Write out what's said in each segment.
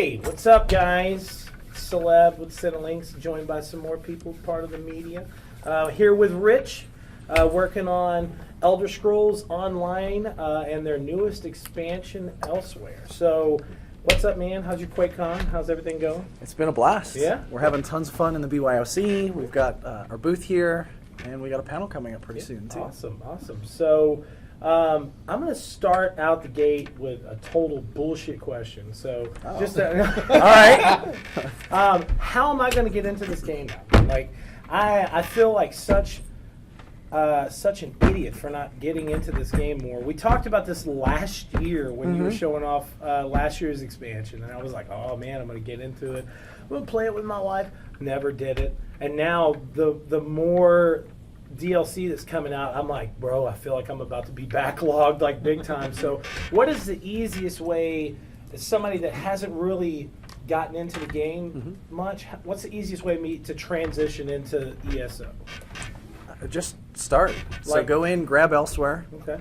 Hey, what's up, guys? Celeb with ZeniMax, joined by some more people, part of the media. Here with Rich, working on Elder Scrolls Online and their newest expansion, Elsweyr. So, what's up, man? How's your QuakeCon? How's everything going? It's been a blast. Yeah? We're having tons of fun in the BYOC. We've got our booth here, and we got a panel coming up pretty soon, too. Awesome, awesome. So, I'm going to start out the gate with a total bullshit question. So, just all right. How am I going to get into this game now? Like, I feel like such an idiot for not getting into this game more. We talked about this last year when you were showing off last year's expansion, and I was like, oh man, I'm going to get into it. I'm going to play it with my wife. Never did it. And now the more DLC that's coming out, I'm like, bro, I feel like I'm about to be backlogged like big time. So what is the easiest way, as somebody that hasn't really gotten into the game much, what's the easiest way to transition into ESO? Just start. So go in, grab Elsweyr. Okay.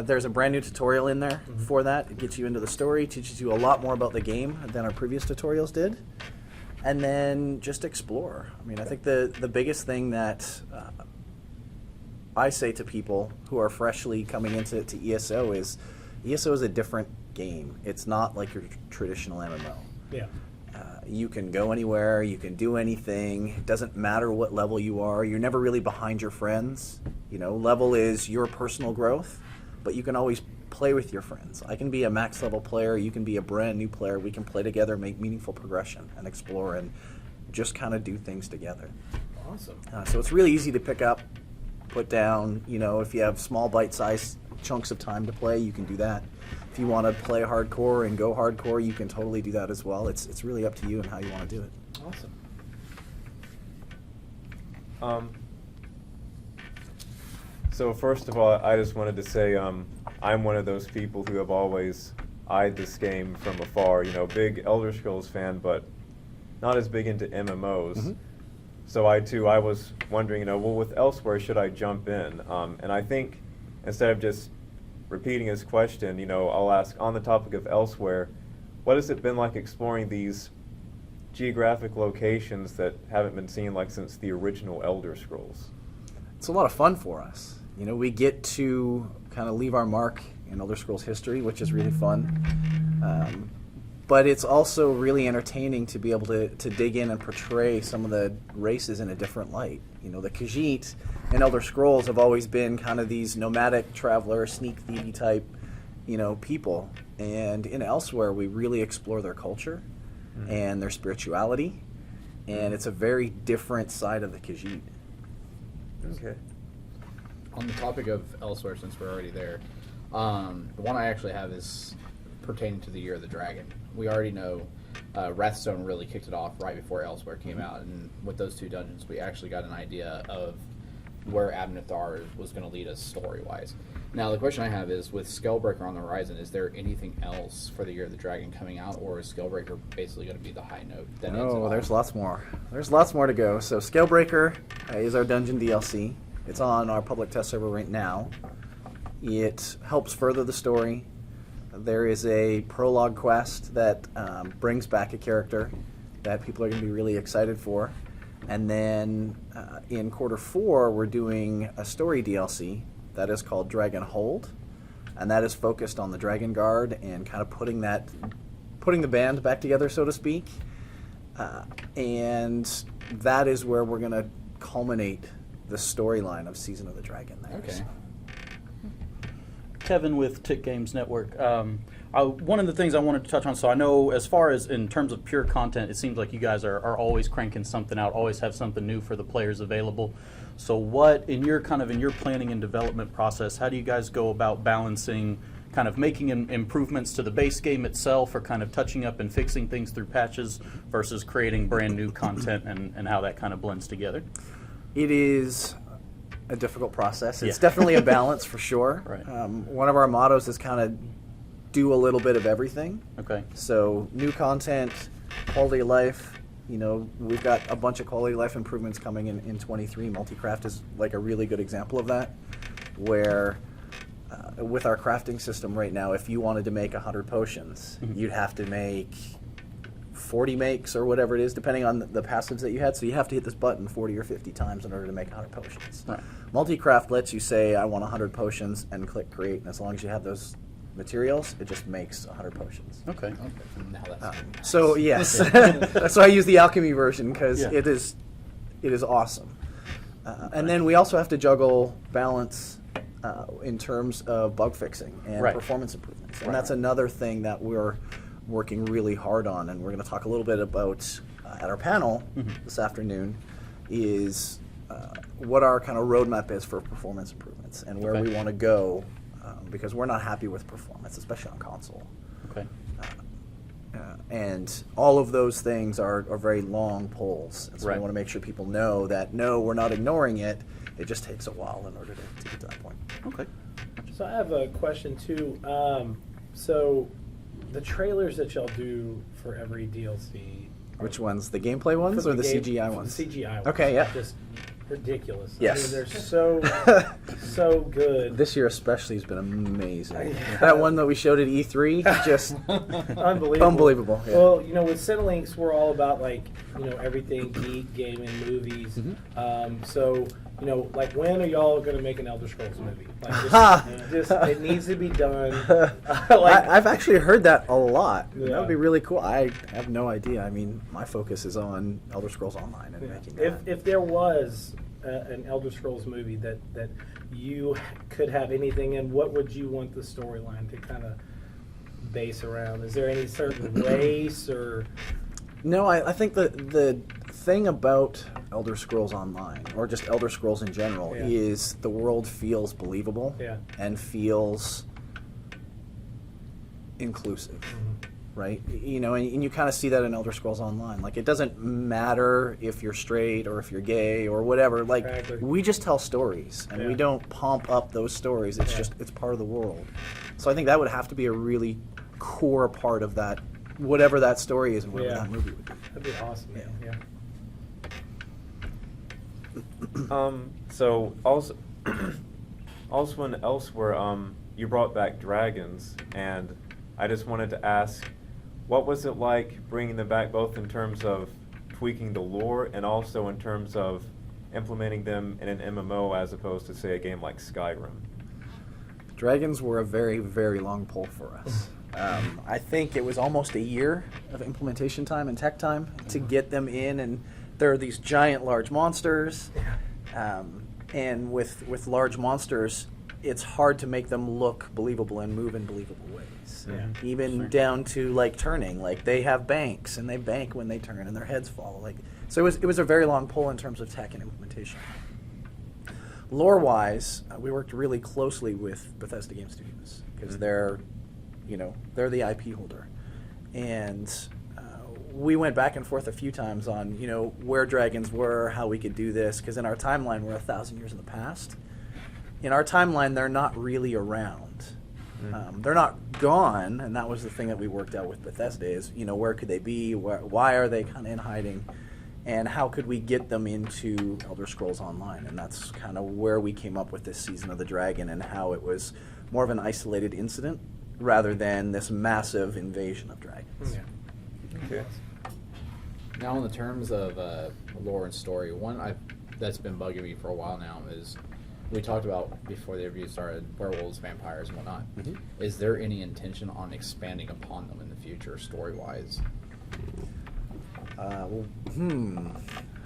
There's a brand new tutorial in there for that. It gets you into the story, teaches you a lot more about the game than our previous tutorials did. And then just explore. I mean, I think the biggest thing that I say to people who are freshly coming into ESO is a different game. It's not like your traditional MMO. Yeah. You can go anywhere, you can do anything. It doesn't matter what level you are. You're never really behind your friends. You know, level is your personal growth, but you can always play with your friends. I can be a max level player, you can be a brand new player. We can play together, make meaningful progression, and explore and just kind of do things together. Awesome. So it's really easy to pick up, put down. You know, if you have small bite-sized chunks of time to play, you can do that. If you want to play hardcore and go hardcore, you can totally do that as well. It's really up to you and how you want to do it. Awesome. So first of all, I just wanted to say I'm one of those people who have always eyed this game from afar. You know, big Elder Scrolls fan, but not as big into MMOs. So I was wondering, you know, well, with Elsweyr, should I jump in? And I think instead of just repeating his question, you know, I'll ask, on the topic of Elsweyr, what has it been like exploring these geographic locations that haven't been seen like since the original Elder Scrolls? It's a lot of fun for us. You know, we get to kind of leave our mark in Elder Scrolls history, which is really fun. But it's also really entertaining to be able to dig in and portray some of the races in a different light. You know, the Khajiit in Elder Scrolls have always been kind of these nomadic traveler, sneak thievy type, you know, people. And in Elsweyr, we really explore their culture and their spirituality. And it's a very different side of the Khajiit. Okay. On the topic of Elsweyr, since we're already there, the one I actually have is pertaining to the Year of the Dragon. We already know Wrathstone really kicked it off right before Elsweyr came out, and with those two dungeons, we actually got an idea of where Abnethar was going to lead us story-wise. Now, the question I have is, with Scalebreaker on the horizon, is there anything else for the Year of the Dragon coming out, or is Scalebreaker basically going to be the high note? No, there's lots more. There's lots more to go. So Scalebreaker is our dungeon DLC. It's on our public test server right now. It helps further the story. There is a prologue quest that brings back a character that people are going to be really excited for. And then in quarter 4, we're doing a story DLC that is called Dragon Hold. And that is focused on the Dragon Guard and kind of putting the band back together, so to speak. And that is where we're going to culminate the storyline of Season of the Dragon there. Okay. Kevin with Tick Games Network. One of the things I wanted to touch on, so I know as far as in terms of pure content, it seems like you guys are always cranking something out, always have something new for the players available. So what, in your planning and development process, how do you guys go about balancing kind of making improvements to the base game itself, or kind of touching up and fixing things through patches versus creating brand new content, and how that kind of blends together? It is a difficult process. It's definitely a balance for sure. Right. One of our mottos is kind of do a little bit of everything. Okay. So new content, quality of life. You know, we've got a bunch of quality of life improvements coming in 23. Multicraft is like a really good example of that, where with our crafting system right now, if you wanted to make 100 potions, you'd have to make 40 makes or whatever it is, depending on the passives that you had. So you have to hit this button 40 or 50 times in order to make 100 potions. Right. Multi-craft lets you say, I want 100 potions, and click create. And as long as you have those materials, it just makes 100 potions. Okay. Okay. Now that's So yes, that's why I use the alchemy version, because Yeah. it is awesome. And then we also have to juggle balance in terms of bug fixing and Right. performance improvements, and Right. that's another thing that we're working really hard on, and we're going to talk a little bit about at our panel this afternoon, is what our kind of roadmap is for performance improvements and where Okay. we want to go, because we're not happy with performance, especially on console. Okay. And all of those things are very long polls. And so Right. we want to make sure people know that, no, we're not ignoring it. It just takes a while in order to get to that point. Okay. So I have a question too. So the trailers that y'all do for every DLC. Which ones? The gameplay ones for or the game- CGI for ones? The CGI ones. Okay, yeah. Just ridiculous. Yes. I mean, they're so good. This year especially has been amazing. Yeah. That one that we showed at E3, just Unbelievable. unbelievable. Yeah. Well, with ZeniMax, we're all about everything geek, gaming, movies. Mm-hmm. So like when are y'all gonna make an Elder Scrolls movie? Like Ha! just it needs to be done. I've actually heard that a lot. That Yeah. would be really cool. I have no idea. I mean, my focus is on Elder Scrolls Online and making that. If there was an Elder Scrolls movie that you could have anything in, what would you want the storyline to kind of base around? Is there any certain race or? No, I think the thing about Elder Scrolls Online, or just Elder Scrolls in general, Yeah. is the world feels believable Yeah. and feels inclusive, right? And you kind of see that in Elder Scrolls Online. Like, it doesn't matter if you're straight or if you're gay or whatever. Like, Exactly. we just tell stories, and we Yeah. don't pump up those stories. It's Yeah. just, it's part of the world. So I think that would have to be a really core part of that, whatever that story is and whatever Yeah. that movie would be. That'd be awesome. Man. Yeah. So also, also in Elsweyr, you brought back dragons, and I just wanted to ask, what was it like bringing them back, both in terms of tweaking the lore and also in terms of implementing them in an MMO as opposed to, say, a game like Skyrim? Dragons were a very, very long pull for us. I think it was almost a year of implementation time and tech time to get them in, and there are these giant large monsters, and with large monsters, it's hard to make them look believable and move in believable ways. Yeah. Even down to turning. Like, they have banks, and they bank when they turn, and their heads fall. So it was a very long pull in terms of tech and implementation. Lore-wise, we worked really closely with Bethesda Game Studios because they're the IP holder, and we went back and forth a few times on where dragons were, how we could do this, because in our timeline we're 1,000 years in the past. In our timeline, they're not really around. They're not gone, and that was the thing that we worked out with Bethesda is, where could they be, why are they kind of in hiding, and how could we get them into Elder Scrolls Online? And that's kind of where we came up with this Season of the Dragon and how it was more of an isolated incident rather than this massive invasion of dragons. Yeah. Okay. Now, in the terms of lore and story, that's been bugging me for a while now is we talked about before the review started werewolves, vampires, and whatnot. Is there any intention on expanding upon them in the future, story-wise? How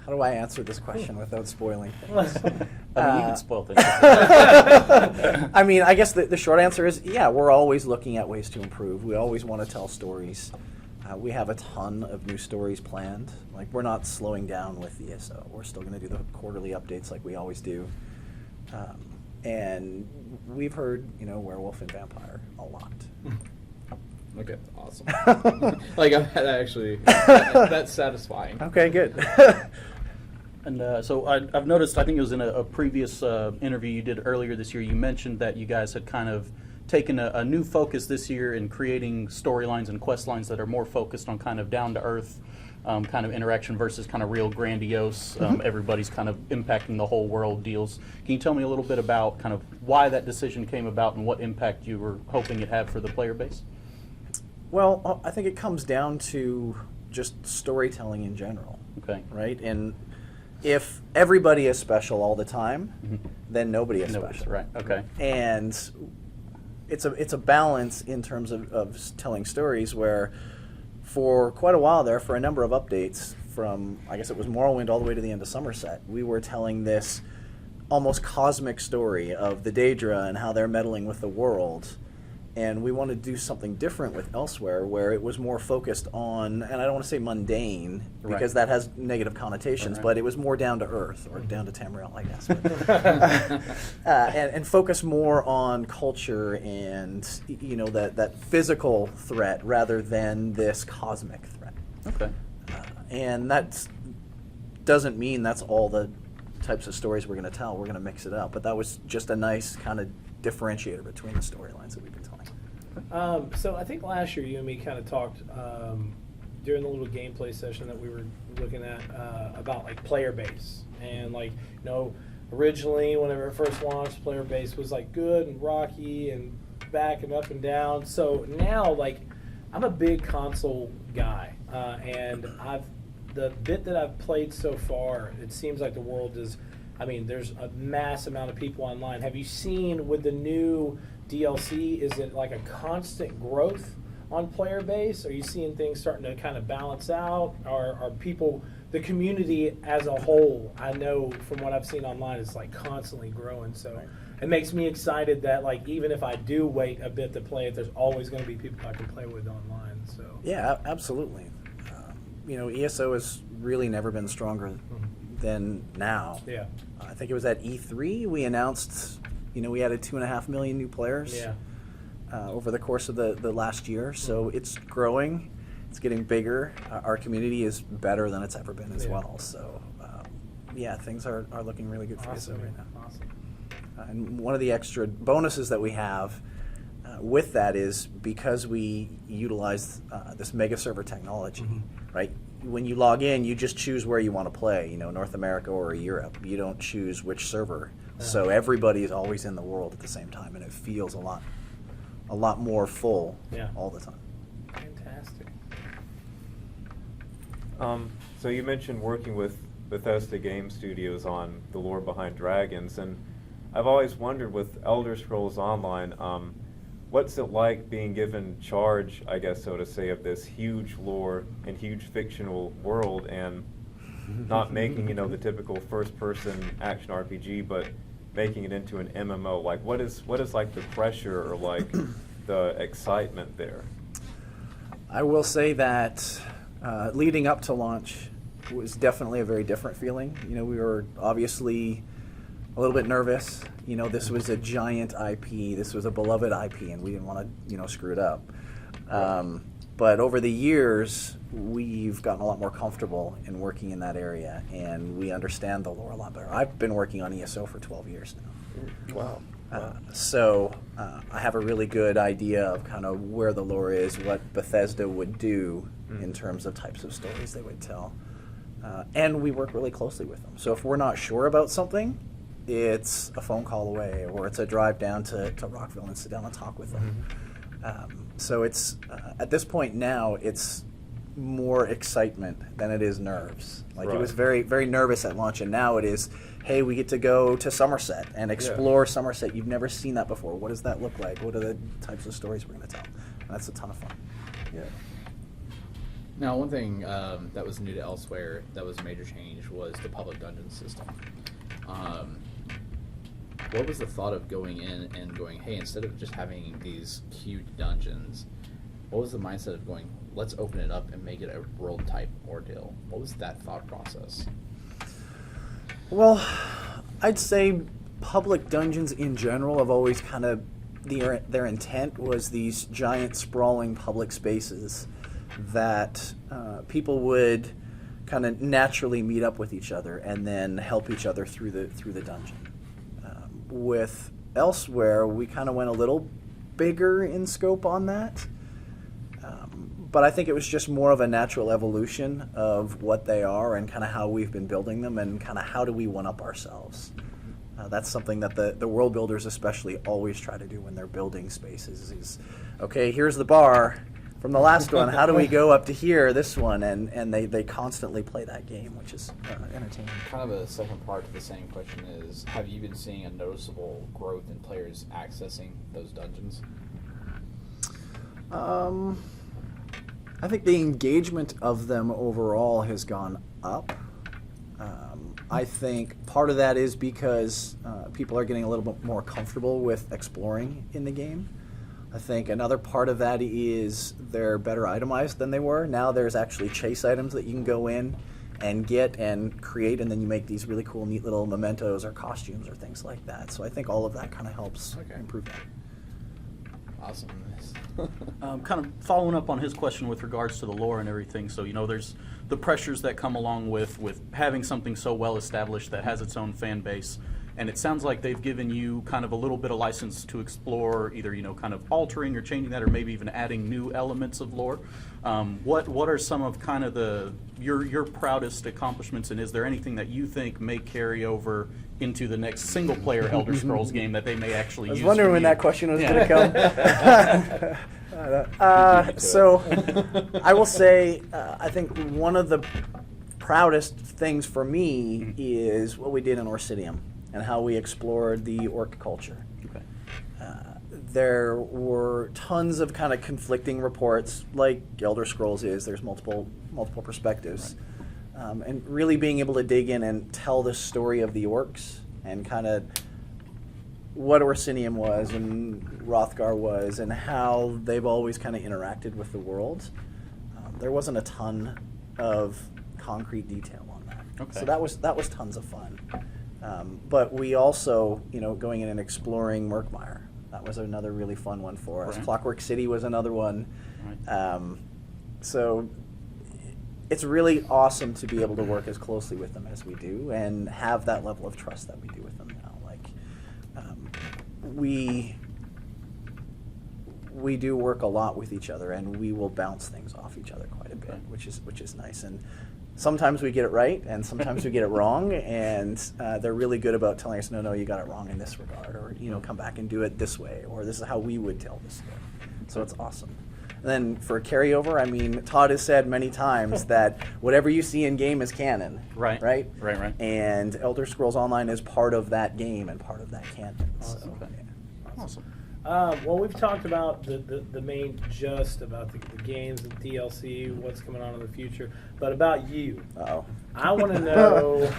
do I answer this question without spoiling things? I mean, you can spoil things. I mean, I guess the short answer is, yeah, we're always looking at ways to improve. We always want to tell stories. We have a ton of new stories planned. Like, we're not slowing down with the ESO. We're still going to do the quarterly updates like we always do. And we've heard, werewolf and vampire a lot. Okay, awesome. That's satisfying. Okay, good. And so I've noticed, I think it was in a previous interview you did earlier this year, you mentioned that you guys had kind of taken a new focus this year in creating storylines and quest lines that are more focused on kind of down-to-earth kind of interaction versus kind of real grandiose, everybody's kind of impacting the whole world deals. Can you tell me a little bit about kind of why that decision came about and what impact you were hoping it had for the player base? Well, I think it comes down to just storytelling in general, Okay. right? And if everybody is special all the time, then nobody is Nobody's special. right. Okay. And it's a balance in terms of telling stories where for quite a while there, for a number of updates from, I guess it was Morrowind all the way to the end of Somerset, we were telling this almost cosmic story of the Daedra and how they're meddling with the world. And we wanted to do something different with Elsweyr, where it was more focused on, and I don't want to say mundane, because that has negative connotations, but it was more down to earth, or down to Tamriel, I guess. But, and focus more on culture and, you know, that physical threat rather than this cosmic threat. Okay. And that doesn't mean that's all the types of stories we're going to tell. We're going to mix it up. But that was just a nice kind of differentiator between the storylines that we've been telling. So I think last year you and me kind of talked during the little gameplay session that we were looking at about like player base, and like, you know, originally whenever it first launched, player base was like good and rocky and back and up and down. So now, like, I'm a big console guy, and the bit that I've played so far, it seems like the world is, I mean, there's a mass amount of people online. Have you seen with the new DLC, is it like a constant growth on player base? Are you seeing things starting to kind of balance out? Are people, the community as a whole, I know from what I've seen online, is like constantly growing. So it makes me excited that, like, even if I do wait a bit to play it, there's always going to be people I can play with online. So Yeah, absolutely. You know, ESO has really never been stronger than now. yeah, I think it was at E3 we announced, you know, we added 2.5 million new players yeah. over the course of the last year. So it's growing, it's getting bigger. Our community is better than it's ever been as Yeah. well. So yeah, things are looking really good for Awesome, ESO right man. now. Awesome. And one of the extra bonuses that we have with that is because we utilize this mega server technology, right? When you log in, you just choose where you want to play, you know, North America or Europe. You don't choose which server. So everybody is always in the world at the same time, and it feels a lot more full all the time. Fantastic. So you mentioned working with Bethesda Game Studios on the lore behind Dragons, and I've always wondered with Elder Scrolls Online, what's it like being given charge, I guess so to say, of this huge lore and huge fictional world, and not making, you know, the typical first-person action RPG, but making it into an MMO? Like, what is like the pressure or like the excitement there? I will say that leading up to launch was definitely a very different feeling. You know, we were obviously a little bit nervous. You know, this was a giant IP. This was a beloved IP, and we didn't want to, you know, screw it up. But over the years, we've gotten a lot more comfortable in working in that area, and we understand the lore a lot better. I've been working on ESO for 12 years now. Wow. So I have a really good idea of kind of where the lore is, what Bethesda would do in terms of types of stories they would tell. And we work really closely with them. So if we're not sure about something, it's a phone call away, or it's a drive down to Rockville and sit down and talk with them. So it's, at this point now, it's more excitement than it is nerves. Like, it was very, very nervous at launch, and now it is, hey, we get to go to Somerset and explore Somerset. You've never seen that before. What does that look like? What are the types of stories we're going to tell? And that's a ton of fun. Yeah. Now, one thing that was new to Elsweyr that was a major change was the public dungeon system. What was the thought of going in and going, hey, instead of just having these huge dungeons, what was the mindset of going, let's open it up and make it a world-type ordeal? What was that thought process? Well, I'd say public dungeons in general have always kind of, their intent was these giant sprawling public spaces that people would kind of naturally meet up with each other and then help each other through the dungeon. With Elsweyr, we kind of went a little bigger in scope on that. But I think it was just more of a natural evolution of what they are and kind of how we've been building them and kind of how do we one-up ourselves. That's something that the world builders especially always try to do when they're building spaces is, okay, here's the bar. from the last one, how do we go up to here, this one, and they constantly play that game, which is entertaining. Kind of a second part to the same question is, have you been seeing a noticeable growth in players accessing those dungeons? I think the engagement of them overall has gone up. I think part of that is because people are getting a little bit more comfortable with exploring in the game. I think another part of that is they're better itemized than they were. Now there's actually chase items that you can go in and get and create, and then you make these really cool, neat little mementos or costumes or things like that. So I think all of that kind of helps improve that. Awesome. Kind of following up on his question with regards to the lore and everything. So, there's the pressures that come along with having something so well established that has its own fan base. And it sounds like they've given you kind of a little bit of license to explore, either kind of altering or changing that, or maybe even adding new elements of lore. What are some of kind of your proudest accomplishments, and is there anything that you think may carry over into the next single player Elder Scrolls game that they may actually use? I was wondering when that question was going to come. So I will say, I think one of the proudest things for me is what we did in Orcidium and how we explored the orc culture. Okay. There were tons of kind of conflicting reports, like Elder Scrolls is. There's multiple perspectives. Right. And really being able to dig in and tell the story of the orcs and kind of what Orsinium was and Hrothgar was and how they've always kind of interacted with the world. There wasn't a ton of concrete detail on that. Okay. So that was tons of fun. But we also, going in and exploring Murkmire. That was another really fun one for us. Right. Clockwork City was another one. Right. So it's really awesome to be able to work as closely with them as we do and have that level of trust that we do with them now. We do work a lot with each other, and we will bounce things off each other quite a bit, which is nice. And sometimes we get it right, and sometimes we get it wrong, and they're really good about telling us, no, you got it wrong in this regard, or come back and do it this way, or this is how we would tell this story. So it's awesome. And then for carryover, I mean, Todd has said many times that whatever you see in game is canon. Right. Right. Right. And Elder Scrolls Online is part of that game and part of that canon. Awesome. So, Okay. yeah. Awesome. Well, we've talked about the main gist about the games, the DLC, what's coming on in the future, but about you. Uh-oh. I want to know.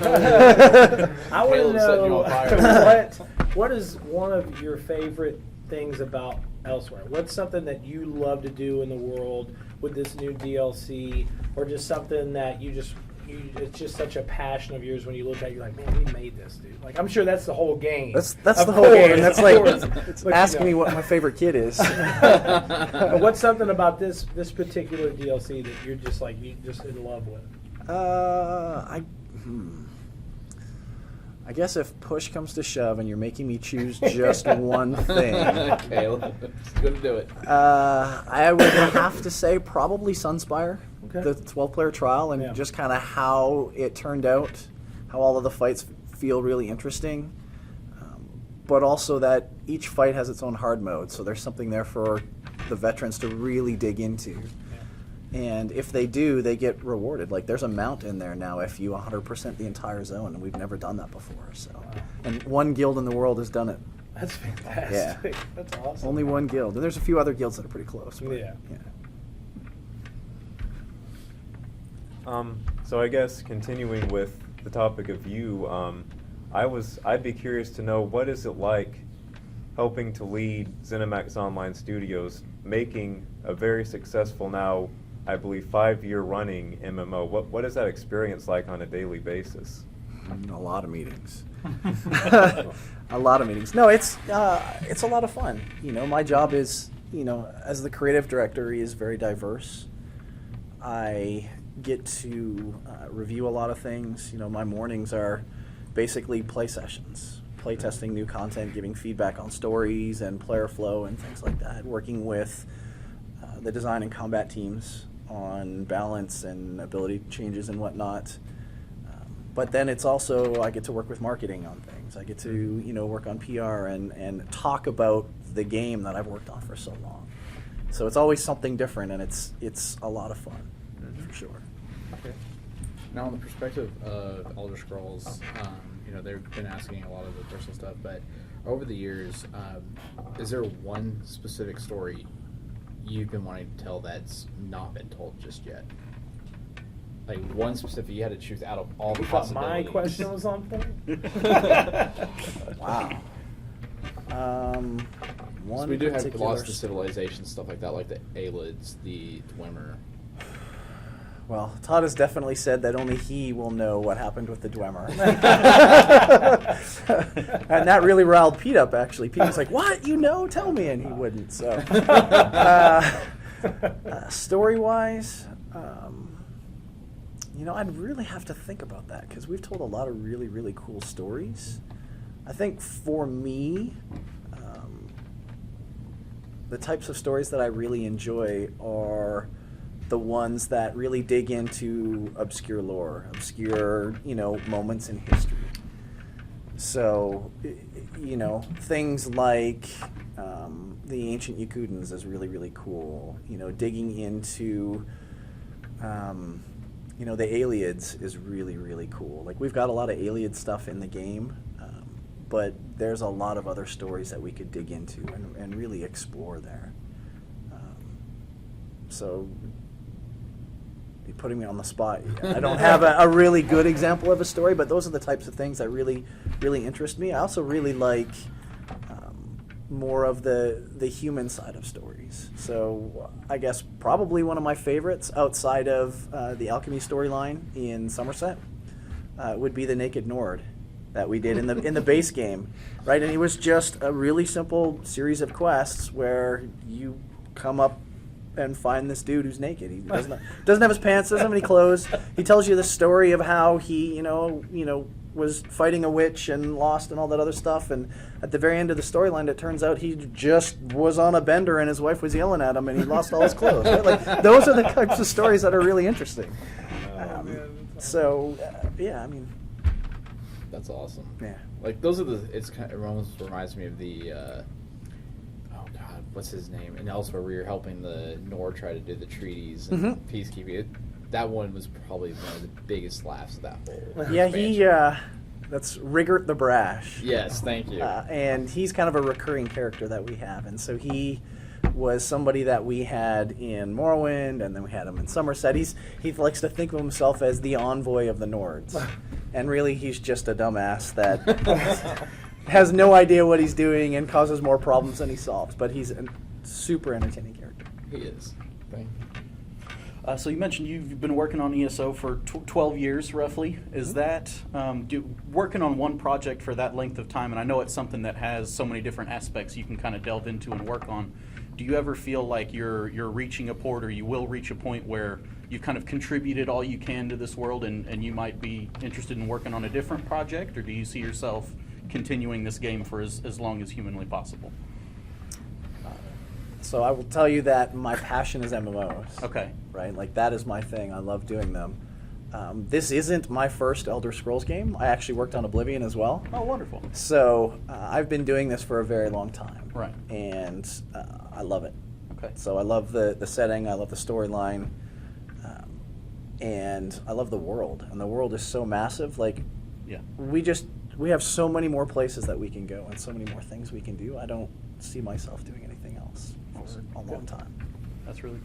I want to Caleb set you know on fire. what is one of your favorite things about Elsweyr? What's something that you love to do in the world with this new DLC, or just something that it's just such a passion of yours when you look at it, you're like, man, we made this, dude. Like, I'm sure that's the whole game. That's Of the whole game. course, That's of like course. it's But, asking me what my favorite kid is. But what's something about this particular DLC that you're just like you just in love with? I guess if push comes to shove and you're making me choose just one thing, Caleb, it's going to do it. I would have to say probably Sunspire, Okay. the 12-player trial, and just kind of how it turned out, how all of the fights feel really interesting, but also that each fight has its own hard mode, so there's something there for the veterans to really dig into. And if they do, they get rewarded. Like, there's a mount in there now if you 100% the entire zone, and we've never done that before. So, and one guild in the world has done it. That's fantastic. Yeah. That's awesome. Only one guild. And there's a few other guilds that are pretty close. But, Yeah. So I guess continuing with the topic of you, I'd be curious to know, what is it like helping to lead ZeniMax Online Studios, making a very successful now, I believe, 5-year running MMO. What is that experience like on a daily basis? A lot of meetings. A lot of meetings. No, it's a lot of fun. My job is, as the creative director, is very diverse. I get to review a lot of things. My mornings are basically play sessions, play testing new content, giving feedback on stories and player flow and things like that, working with the design and combat teams on balance and ability changes and whatnot. But then it's also, I get to work with marketing on things. I get to, work on PR and talk about the game that I've worked on for so long. So it's always something different, and it's a lot of fun, for sure. Okay. Now, on the perspective of Elder Scrolls, they've been asking a lot of the personal stuff, but over the years, is there one specific story you've been wanting to tell that's not been told just yet? Like one specific, you had to choose out of all the You thought possibilities. my question was on point? Wow. One So we do have particular lots of civilization stuff like that, like the Aelids, the Dwemer. Well, Todd has definitely said that only he will know what happened with the Dwemer. And that really riled Pete up, actually. Pete was like, what? You know? Tell me. And he wouldn't. So, story-wise, I'd really have to think about that because we've told a lot of really, really cool stories. I think for me, the types of stories that I really enjoy are the ones that really dig into obscure lore, obscure, moments in history. So, things like the ancient Yakutans is really, really cool. Digging into, the Aelids is really, really cool. Like, we've got a lot of Aeliid stuff in the game, but there's a lot of other stories that we could dig into and really explore there. So, you're putting me on the spot. I don't have a really good example of a story, but those are the types of things that really, really interest me. I also really like more of the human side of stories. So I guess probably one of my favorites outside of the alchemy storyline in Somerset would be the Naked Nord that we did in the base game, right? And it was just a really simple series of quests where you come up and find this dude who's naked. He doesn't have his pants, doesn't have any clothes. He tells you the story of how he, was fighting a witch and lost and all that other stuff. And at the very end of the storyline, it turns out he just was on a bender and his wife was yelling at him and he lost all his clothes. Right? Like, those are the types of stories that are really interesting. That's awesome. Yeah. Like those are it almost reminds me of the what's his name? And Elsweyr, where you're helping the Nord try to do the treaties and peacekeeping. That one was probably one of the biggest laughs of that whole expansion. That's Rigert the Brash. Yes, thank you. And he's kind of a recurring character that we have. And so he was somebody that we had in Morrowind, and then we had him in Somerset. He likes to think of himself as the envoy of the Nords. And really, he's just a dumbass that has no idea what he's doing and causes more problems than he solves. But he's a super entertaining character. He is. Thank you. So you mentioned you've been working on ESO for 12 years, roughly. Is that working on one project for that length of time? And I know it's something that has so many different aspects you can kind of delve into and work on. Do you ever feel like you're reaching a point, or you will reach a point where you've kind of contributed all you can to this world, and you might be interested in working on a different project, or do you see yourself continuing this game for as long as humanly possible? So I will tell you that my passion is MMOs. Okay. Right? Like, that is my thing. I love doing them. This isn't my first Elder Scrolls game. I actually worked on Oblivion as well. Oh, wonderful. So I've been doing this for a very long time. Right. And I love it. Okay. So I love the setting. I love the storyline. And I love the world. And the world is so massive. Like, Yeah. we have so many more places that we can go and so many more things we can do. I don't see myself doing anything else for a long time. That's really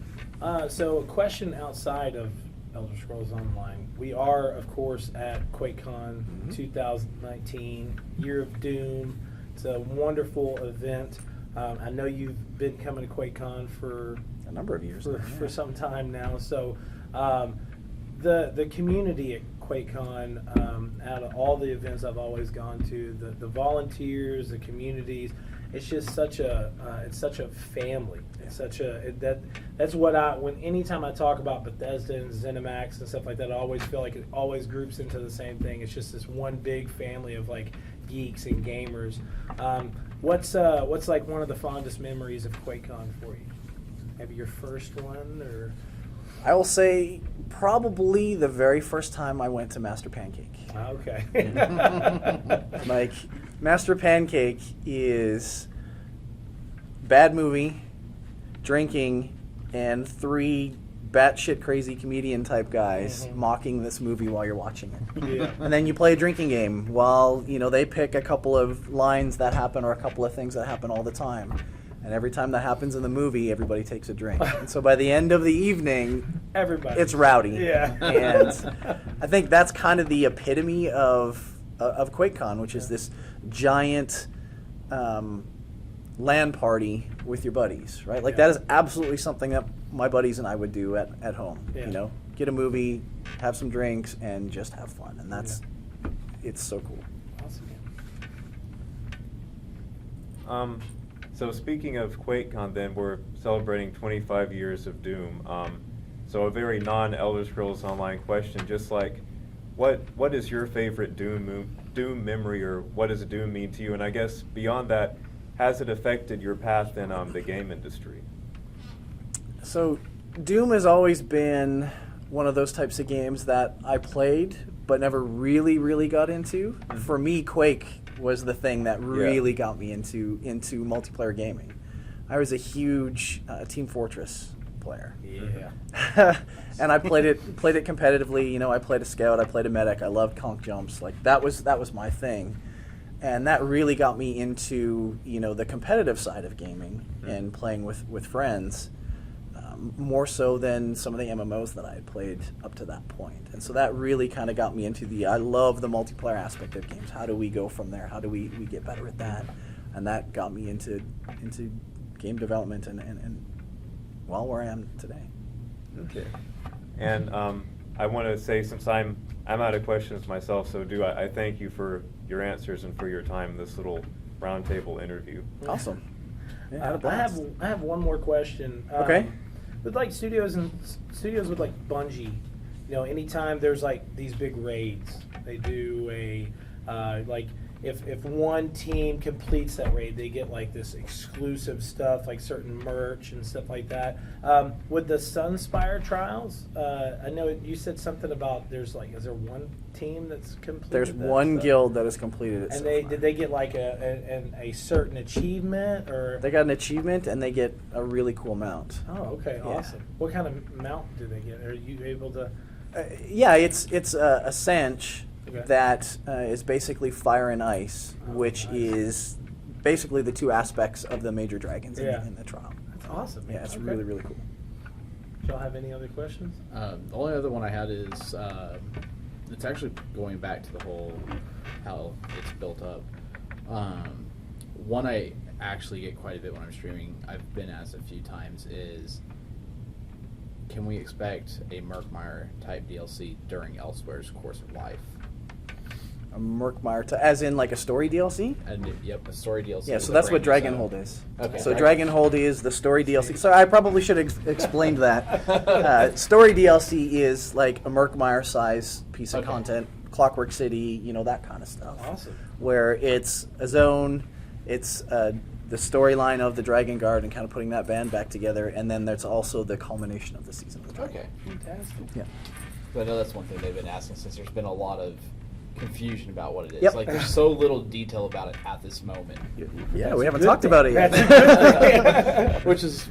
So a question outside of Elder Scrolls Online. We are, of course, at QuakeCon 2019, Year of Doom. It's a wonderful event. I know you've been coming to QuakeCon for A number of years. for some time now. So the community at QuakeCon, out of all the events I've always gone to, the volunteers, the communities, it's just such a family. It's that's what anytime I talk about Bethesda and ZeniMax and stuff like that, I always feel like it always groups into the same thing. It's just this one big family of like geeks and gamers. What's like one of the fondest memories of QuakeCon for you? Maybe your first one, or? I will say probably the very first time I went to Master Pancake. Okay. Like, Master Pancake is bad movie, drinking, and 3 batshit crazy comedian type guys mocking this movie while you're watching it. Yeah. And then you play a drinking game while, they pick a couple of lines that happen or a couple of things that happen all the time. And every time that happens in the movie, everybody takes a drink. And so by the end of the evening, Everybody. it's rowdy. Yeah. And I think that's kind of the epitome of QuakeCon, which is this giant LAN party with your buddies, right? Like that is absolutely something that my buddies and I would do at home. Yeah. Get a movie, have some drinks, and just have fun. And that's it's so cool. Awesome. So speaking of QuakeCon, then we're celebrating 25 years of Doom. So a very non-Elder Scrolls Online question, just like, what is your favorite Doom memory, or what does Doom mean to you? And I guess beyond that, has it affected your path in the game industry? So Doom has always been one of those types of games that I played but never really, really got into. For me, Quake was the thing that really got me into multiplayer gaming. I was a huge Team Fortress player. Yeah. And I played it competitively. I played a scout, I played a medic, I loved conk jumps. Like that was my thing. And that really got me into, the competitive side of gaming and playing with friends, more so than some of the MMOs that I had played up to that point. And so that really kind of got me into I love the multiplayer aspect of games. How do we go from there? How do we get better at that? And that got me into game development and where I am today. Okay. And I want to say, since I'm out of questions myself, so I thank you for your answers and for your time in this little roundtable interview. Awesome. Yeah, I have one more question. Okay. With like studios with like Bungie, anytime there's like these big raids, they do a like if one team completes that raid, they get like this exclusive stuff, like certain merch and stuff like that. With the Sunspire trials, I know you said something about is there one team that's completed? There's one guild that has completed it. And so far. did they get like a certain achievement, or? They got an achievement and they get a really cool mount. Oh, okay, Yeah. awesome. What kind of mount do they get? Are you able to? Yeah, it's a Sanch Okay. that is basically fire and ice, which nice. is basically the 2 aspects of the major dragons in the trial. That's awesome. Yeah, it's Okay. really, really cool. Do y'all have any other questions? The only other one I had is it's actually going back to the whole how it's built up. One I actually get quite a bit when I'm streaming, I've been asked a few times, is can we expect a Murkmire type DLC during Elsweyr's course of life? A Murkmire, as in like a story DLC? Yep, a story DLC. Yeah, with so a that's what brand new Dragonhold zone. is. Okay. So Dragonhold is the story DLC. So I probably should have explained that. Story DLC is like a Murkmire size piece of content, Clockwork City, that kind of stuff. Awesome. Where it's a zone, it's the storyline of the Dragon Guard and kind of putting that band back together, and then there's also the culmination of the season of the Dragon. Okay. Fantastic. Yeah. But I know that's one thing they've been asking, since there's been a lot of confusion about what it is. Yep. Like, there's so little detail about it at this moment. Yeah, we haven't talked about it yet. Which is,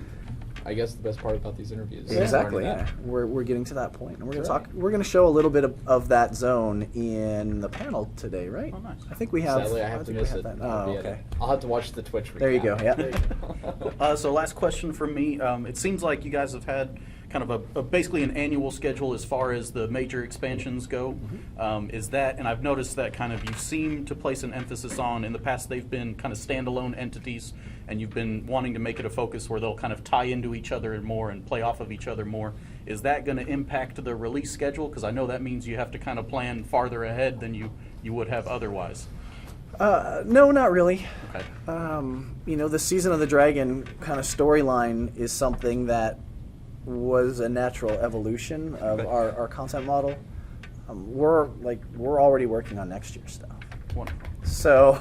I guess, the best part about these interviews. Exactly. Learning Yeah, that. we're getting to that point, and we're gonna That's right. talk. We're gonna show a little bit of that zone in the panel today, right? Oh, nice. I think we have. Sadly, I have to think we miss have it. that. I'll Oh, be at okay. it. I'll have to watch the Twitch recap. There you go. Yeah. So last question from me. It seems like you guys have had kind of basically an annual schedule as far as the major expansions go. Is that, and I've noticed that kind of you seem to place an emphasis on, in the past they've been kind of standalone entities, and you've been wanting to make it a focus where they'll kind of tie into each other more and play off of each other more. Is that going to impact the release schedule? Because I know that means you have to kind of plan farther ahead than you would have otherwise. No, not really. Okay. The Season of the Dragon kind of storyline is something that was a natural evolution of Okay. our content model. We're already working on next year's stuff. Wonderful. So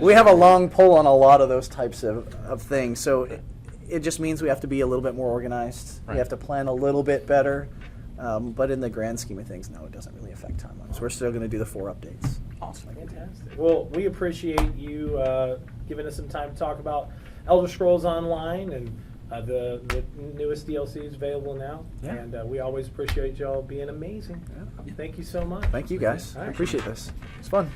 we have a long pull on a lot of those types of things. So it just means we have to be a little bit more organized. Right. We have to plan a little bit better. But in the grand scheme of things, no, it doesn't really affect timelines. We're still going to do the 4 updates. Awesome. Fantastic. Well, we appreciate you giving us some time to talk about Elder Scrolls Online and the newest DLC is available now. Yeah. And we always appreciate y'all being amazing. Yeah. Thank you so much. Thank you guys. All I right. appreciate this. It's fun.